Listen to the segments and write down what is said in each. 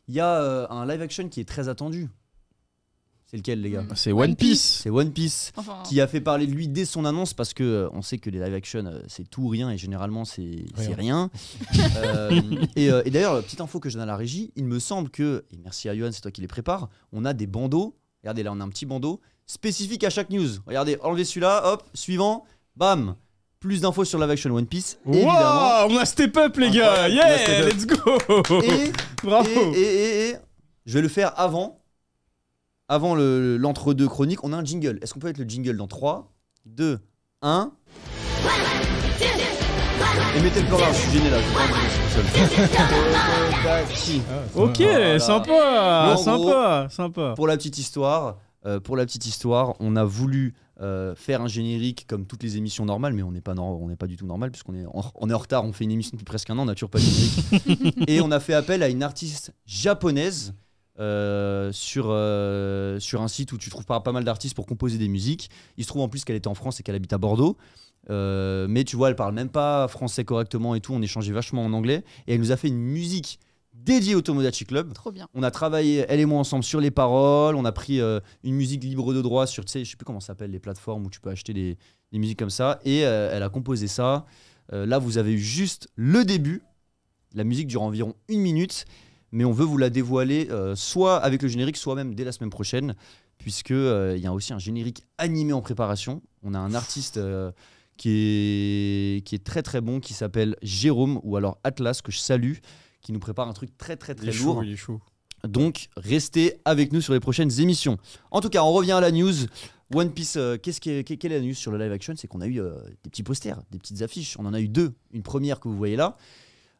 Il y a un live action qui est très attendu. C'est lequel, les gars? C'est One Piece. C'est One Piece, Enfin, qui a fait parler de lui dès son annonce, parce que on sait que les live action c'est tout ou rien, et généralement c'est rien. Et d'ailleurs, petite info que je donne à la régie, il me semble que, et merci à Yohan, c'est toi qui les prépare, on a des bandeaux. Regardez, là on a un petit bandeau spécifique à chaque new. Regardez, enlevez celui-là, hop, suivant, bam. Plus d'infos sur live action One Piece, évidemment. On a step up, les gars. Yeah, let's go. Bravo. Et je vais le faire avant l'entre-deux chronique. On a un jingle. Est-ce qu'on peut mettre le jingle dans 3, 2, 1 et mettez le plan là, je suis gêné là. Ok, voilà. sympa, En sympa. Pour la petite histoire, on a voulu faire un générique comme toutes les émissions normales, mais on n'est pas du tout normal puisqu'on est en retard. On fait une émission depuis presque un an, on n'a toujours pas de générique. Et on a fait appel à une artiste japonaise sur un site où tu trouves pas mal d'artistes pour composer des musiques. Il se trouve en plus qu'elle était en France et qu'elle habite à Bordeaux. Mais tu vois, elle parle même pas français correctement et tout. On échangeait vachement en anglais et elle nous a fait une musique dédiée au Tomodachi Club. trop bien. On a travaillé, elle et moi, ensemble sur les paroles. On a pris une musique libre de droit sur, tu sais, je sais plus comment ça s'appelle, les plateformes où tu peux acheter des musiques comme ça. Et elle a composé ça. Là, vous avez eu juste le début. La musique dure environ 1 minute. Mais on veut vous la dévoiler soit avec le générique, soit même dès la semaine prochaine. Puisque il y a aussi un générique animé en préparation. On a un artiste qui est très très bon, qui s'appelle Jérôme, ou alors Atlas, que je salue, qui nous prépare un truc très très très lourd. Il est chaud. Donc restez avec nous sur les prochaines émissions. En tout cas, on revient à la news. One Piece, quelle est la news sur le live action? C'est qu'on a eu des petits posters, des petites affiches. On en a eu 2. Une première que vous voyez là.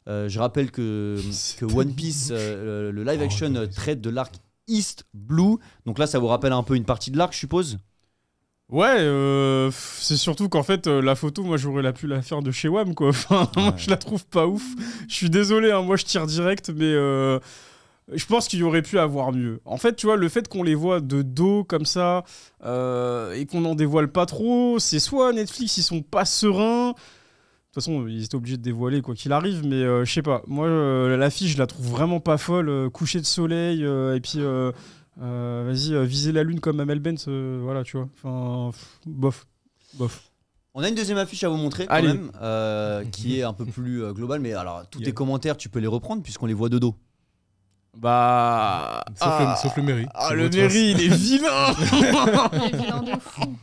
Je rappelle que One Piece, le live action traite de l'arc East Blue. Donc là, ça vous rappelle un peu une partie de l'arc, je suppose? Ouais, c'est surtout qu'en fait, la photo, moi, j'aurais pu la faire de chez WAM, quoi. Enfin, moi, je la trouve pas ouf. Je suis désolé, hein, moi, je tire direct, mais je pense qu'il y aurait pu avoir mieux. En fait, tu vois, le fait qu'on les voit de dos, comme ça, et qu'on n'en dévoile pas trop, c'est soit Netflix, ils sont pas sereins. De toute façon, ils étaient obligés de dévoiler quoi qu'il arrive, mais je sais pas. Moi, l'affiche, je la trouve vraiment pas folle. Coucher de soleil, et puis... vas-y, viser la lune comme Amel Bent, voilà, tu vois. Enfin, bof. On a une deuxième affiche à vous montrer quand même, qui est un peu plus globale, mais alors tous tes commentaires, tu peux les reprendre puisqu'on les voit de dos. Bah... Sauf le Mairie. Ah, le Mairie, il est vilain. Il est vilain de fou.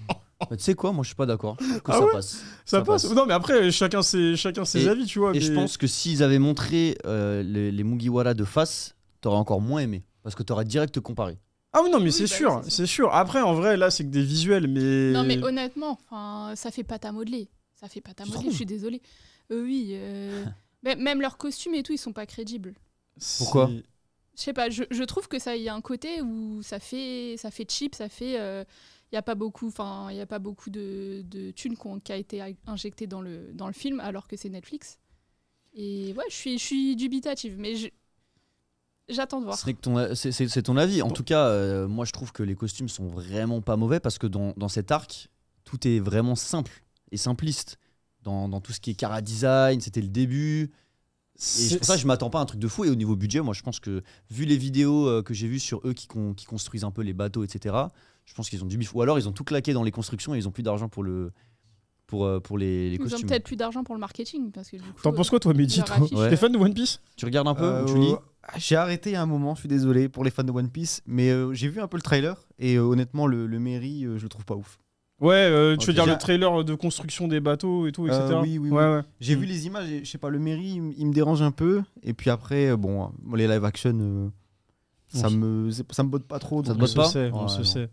Bah, tu sais quoi, moi je suis pas d'accord. Que Ah ça ouais passe. Ça passe. Non, mais après, chacun ses avis, tu vois. Et je pense que s'ils avaient montré les Mugiwara de face, t'aurais encore moins aimé. Parce que t'aurais direct comparé. Ah oui, non, mais Oui, c'est bah sûr, oui, c'est sûr. Après, en vrai, là, c'est que des visuels, mais... Non, mais honnêtement, ça fait pâte à modeler. Je suis désolée. Oui. Mais même leurs costumes et tout, ils sont pas crédibles. Pourquoi ? Je sais pas, je trouve que ça y a un côté où ça fait cheap, ça fait... Il n'y a pas beaucoup de thunes qui a été injectées dans le film, alors que c'est Netflix. Et ouais, je suis dubitative, mais j'attends de voir. C'est ton avis. En tout cas, moi je trouve que les costumes sont vraiment pas mauvais parce que dans cet arc, tout est vraiment simple et simpliste. Dans tout ce qui est chara design, c'était le début. Et pour ça, je m'attends pas à un truc de fou. Et au niveau budget, moi je pense que vu les vidéos que j'ai vues sur eux qui construisent un peu les bateaux, etc., je pense qu'ils ont du bif. Ou alors ils ont tout claqué dans les constructions et ils ont plus d'argent pour les costumes. Ils ont peut-être plus d'argent pour le marketing. T'en penses quoi, toi, Mehdi? T'es fan de One Piece? Tu regardes un peu ou tu lis? J'ai arrêté à un moment, je suis désolé pour les fans de One Piece, mais j'ai vu un peu le trailer et honnêtement, le Mairie, je le trouve pas ouf. Ouais, tu veux dire le trailer de construction des bateaux et tout, etc. Oui. Ouais. J'ai vu les images, et, je sais pas, le Mairie, il me dérange un peu. Et puis après, bon, les live action, ça me botte pas trop. Ça te botte pas? On se sait.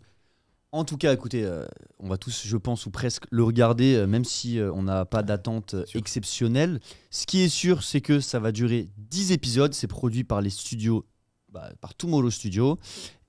En tout cas, écoutez, on va tous, je pense, ou presque le regarder, même si on n'a pas d'attente exceptionnelle. Ce qui est sûr, c'est que ça va durer 10 épisodes. C'est produit par les studios, par Tomorrow Studio.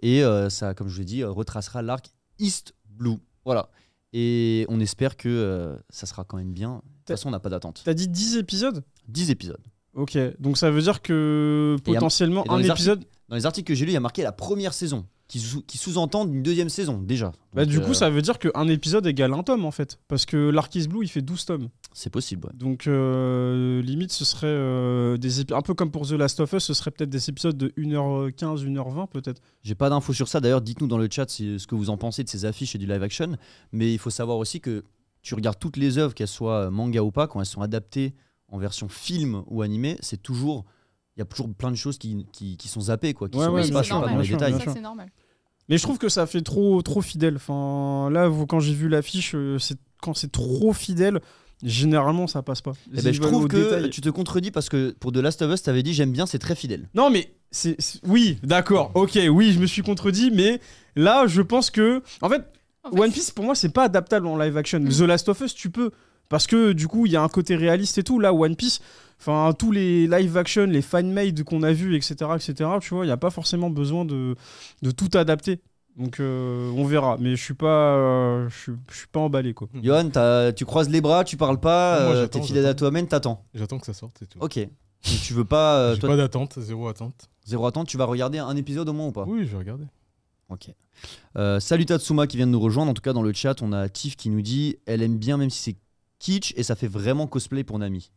Et ça, comme je vous l'ai dit, retracera l'arc East Blue. Voilà. Et on espère que ça sera quand même bien. De toute façon, on n'a pas d'attente. T'as dit 10 épisodes? 10 épisodes. Ok, donc ça veut dire que potentiellement un épisode... Dans les articles que j'ai lus, il y a marqué la première saison, qui sous-entendent une deuxième saison, déjà. Donc, du coup, ça veut dire qu'un épisode égale un tome, en fait. Parce que l'Arc Is Blue, il fait 12 tomes. C'est possible, ouais. Donc, limite, ce serait un peu comme pour The Last of Us, ce serait peut-être des épisodes de 1h15, 1h20 peut-être. J'ai pas d'infos sur ça. D'ailleurs, dites-nous dans le chat ce que vous en pensez de ces affiches et du live action. Mais il faut savoir aussi que tu regardes toutes les œuvres, qu'elles soient manga ou pas, quand elles sont adaptées en version film ou animée, c'est toujours... Il y a toujours plein de choses qui sont zappées, quoi, qui sont ouais, pas c'est dans les normal. détails. bien sûr. Ça, c'est normal. Mais je trouve que ça fait trop fidèle. Enfin, là, quand j'ai vu l'affiche, quand c'est trop fidèle, généralement, ça passe pas. Eh ben, je Ils veulent trouve au que détail. tu te contredis parce que pour The Last of Us, t'avais dit j'aime bien, c'est très fidèle. Non, mais oui, d'accord, ok, oui, je me suis contredit, mais là, je pense que... En fait, One Piece, pour moi, c'est pas adaptable en live action. The Last of Us, tu peux. Parce que du coup, il y a un côté réaliste et tout. Là, One Piece, enfin, tous les live action, les fan-made qu'on a vus, etc., tu vois, il n'y a pas forcément besoin de tout adapter. Donc, on verra. Mais je suis pas emballé, quoi. Johan, tu croises les bras, tu parles pas, Non, moi, t'es j'attends, fidèle à j'attends. toi-même, t'attends. J'attends que ça sorte et tout. Ok. Donc, tu veux pas. J'ai Toi, pas d'attente, zéro attente. zéro attente, tu vas regarder un épisode au moins ou pas? Oui, je vais regarder. Ok. Salut Tatsuma qui vient de nous rejoindre. En tout cas, dans le chat, on a Tiff qui nous dit elle aime bien, même si c'est kitsch, et ça fait vraiment cosplay pour Nami.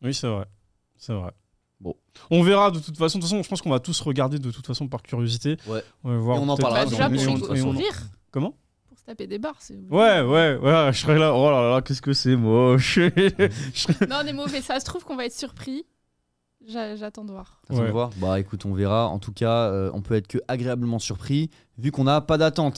Oui, c'est vrai. C'est vrai. Bon. On verra de toute façon. De toute façon, je pense qu'on va tous regarder de toute façon par curiosité. Ouais. On va voir Et on en peut-être- parlera Bah, dans déjà, l'émission, pour de toute façon. rire. Comment? Pour se taper des barres. c'est- Ouais, je serais là. Oh là là, qu'est-ce que c'est moche. Non, on est mauvais. Ça se trouve qu'on va être surpris. J'attends de voir. T'attends de Ouais. voir. Bah écoute, on verra. En tout cas, on peut être que agréablement surpris vu qu'on n'a pas d'attente.